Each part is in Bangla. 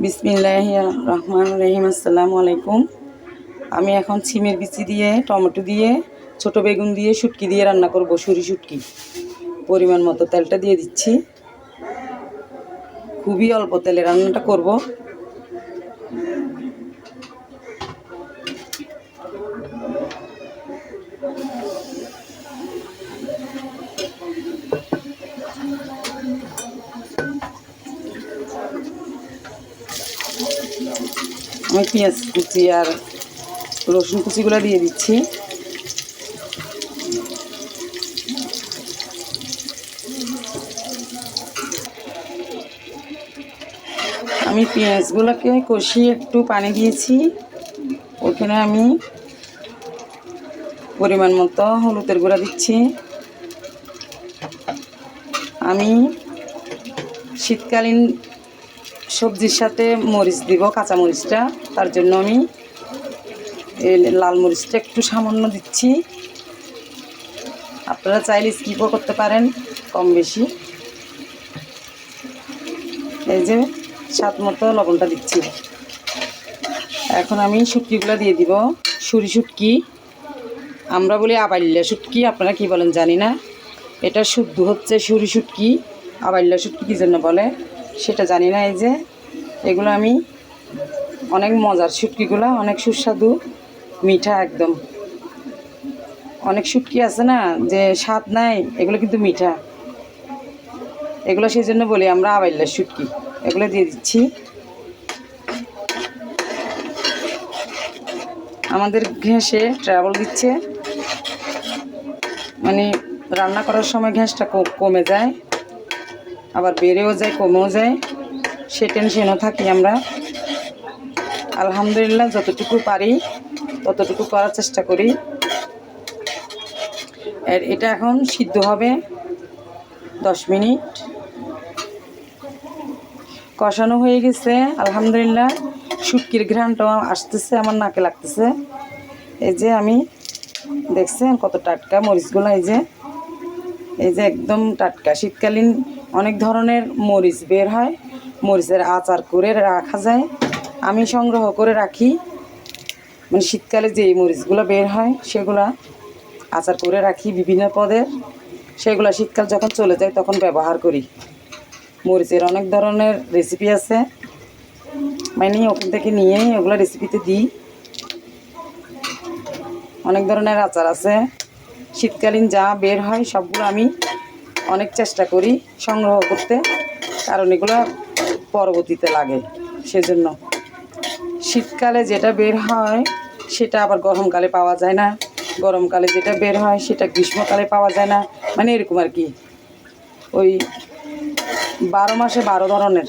বিসমিল্লাহির রহমানির রহিম। আসসালামু আলাইকুম। আমি এখন সিমের বিচি দিয়ে, টমেটো দিয়ে, ছোট বেগুন দিয়ে, শুটকি দিয়ে রান্না করব। সুরি শুটকি পরিমাণ মতো তেলটা দিয়ে দিচ্ছি। খুবই অল্প তেলে রান্নাটা করব। আমি পেঁয়াজ কুচি আর রসুন কুচিগুলো দিয়ে দিচ্ছি। আমি পেঁয়াজগুলোকে কষিয়ে একটু পানি দিয়েছি। ওখানে আমি পরিমাণ মতো হলুদের গুঁড়া দিচ্ছি। আমি শীতকালীন সবজির সাথে মরিচ দিব, কাঁচা মরিচটা, তার জন্য আমি এই লাল মরিচটা একটু সামান্য দিচ্ছি। আপনারা চাইলে স্কিপও করতে পারেন কম বেশি। এই যে স্বাদ মতো লবণটা দিচ্ছি। এখন আমি শুটকিগুলো দিয়ে দিব। সুরি শুটকি, আমরা বলি আবাইল্লা শুটকি, আপনারা কি বলেন জানি না। এটা শুদ্ধ হচ্ছে সুরি শুটকি। আবাইল্লা শুটকি কী জন্য বলে সেটা জানি না। এই যে এগুলো আমি অনেক মজার, শুটকিগুলো অনেক সুস্বাদু, মিঠা একদম। অনেক শুটকি আছে না যে স্বাদ নাই, এগুলো কিন্তু মিঠা। এগুলো সেই জন্য বলি আমরা আবাইল্লা শুটকি। এগুলো দিয়ে দিচ্ছি। আমাদের ঘ্যাসে ট্রাবল দিচ্ছে, মানে রান্না করার সময় গ্যাসটা কমে যায়, আবার বেড়েও যায়, কমেও যায়, সে টেনশনও থাকি আমরা। আলহামদুলিল্লাহ যতটুকু পারি ততটুকু করার চেষ্টা করি। আর এটা এখন সিদ্ধ হবে 10 মিনিট। কষানো হয়ে গেছে আলহামদুলিল্লাহ। শুটকির ঘ্রাণটাও আসতেছে, আমার নাকে লাগতেছে। এই যে আমি দেখছেন কত টাটকা মরিচগুলো। এই যে একদম টাটকা। শীতকালীন অনেক ধরনের মরিচ বের হয়, মরিচের আচার করে রাখা যায়। আমি সংগ্রহ করে রাখি, মানে শীতকালে যেই মরিচগুলো বের হয় সেগুলা আচার করে রাখি বিভিন্ন পদের। সেগুলো শীতকাল যখন চলে যায় তখন ব্যবহার করি। মরিচের অনেক ধরনের রেসিপি আছে, মানে ওখান থেকে নিয়ে ওগুলো রেসিপিতে দিই। অনেক ধরনের আচার আছে, শীতকালীন যা বের হয় সবগুলো আমি অনেক চেষ্টা করি সংগ্রহ করতে, কারণ এগুলো পরবর্তীতে লাগে। সেজন্য শীতকালে যেটা বের হয় সেটা আবার গরমকালে পাওয়া যায় না, গরমকালে যেটা বের হয় সেটা গ্রীষ্মকালে পাওয়া যায় না, মানে এরকম আর কি। ওই 12 মাসে 12 ধরনের।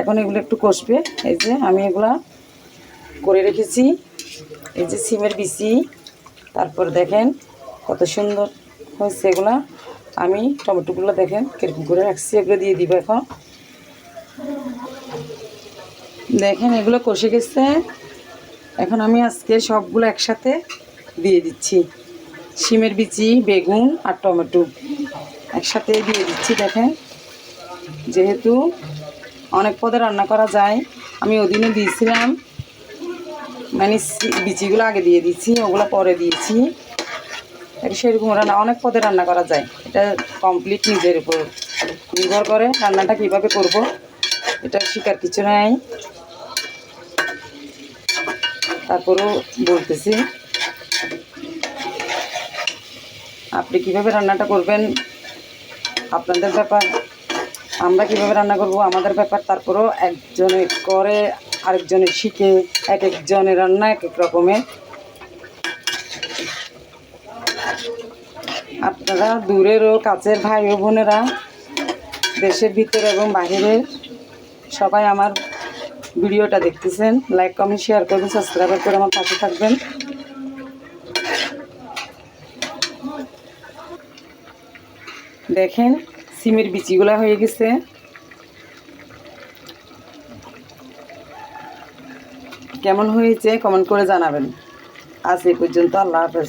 এখন এগুলো একটু কষবে। এই যে আমি এগুলা করে রেখেছি। এই যে সিমের বিচি, তারপর দেখেন কত সুন্দর হয়েছে এগুলা। আমি টমেটোগুলো দেখেন কীরকম করে রাখছি, এগুলো দিয়ে দিব এখন। দেখেন এগুলো কষে গেছে। এখন আমি আজকে সবগুলো একসাথে দিয়ে দিচ্ছি। সিমের বিচি, বেগুন আর টমেটো একসাথে দিয়ে দিচ্ছি। দেখেন, যেহেতু অনেক পদে রান্না করা যায়, আমি ওদিনও দিয়েছিলাম, মানে বিচিগুলো আগে দিয়ে দিচ্ছি, ওগুলো পরে দিয়েছি। সেরকম রান্না অনেক পদে রান্না করা যায়। এটা কমপ্লিট নিজের উপর নির্ভর করে রান্নাটা কীভাবে করব, এটা শেখার কিছু নাই। তারপরেও বলতেছি, আপনি কীভাবে রান্নাটা করবেন আপনাদের ব্যাপার, আমরা কীভাবে রান্না করব আমাদের ব্যাপার। তারপরেও একজনে করে আরেকজনের শিখে, এক একজনের রান্না এক এক রকমের। আপনারা দূরের ও কাছের ভাই ও বোনেরা, দেশের ভিতরে এবং বাহিরের সবাই আমার ভিডিওটা দেখতেছেন, লাইক কমেন্ট শেয়ার করবেন, সাবস্ক্রাইব করে আমার পাশে থাকবেন। দেখেন সিমের বিচিগুলা হয়ে গেছে। কেমন হয়েছে কমেন্ট করে জানাবেন। আজ এই পর্যন্ত, আল্লাহ হাফেজ।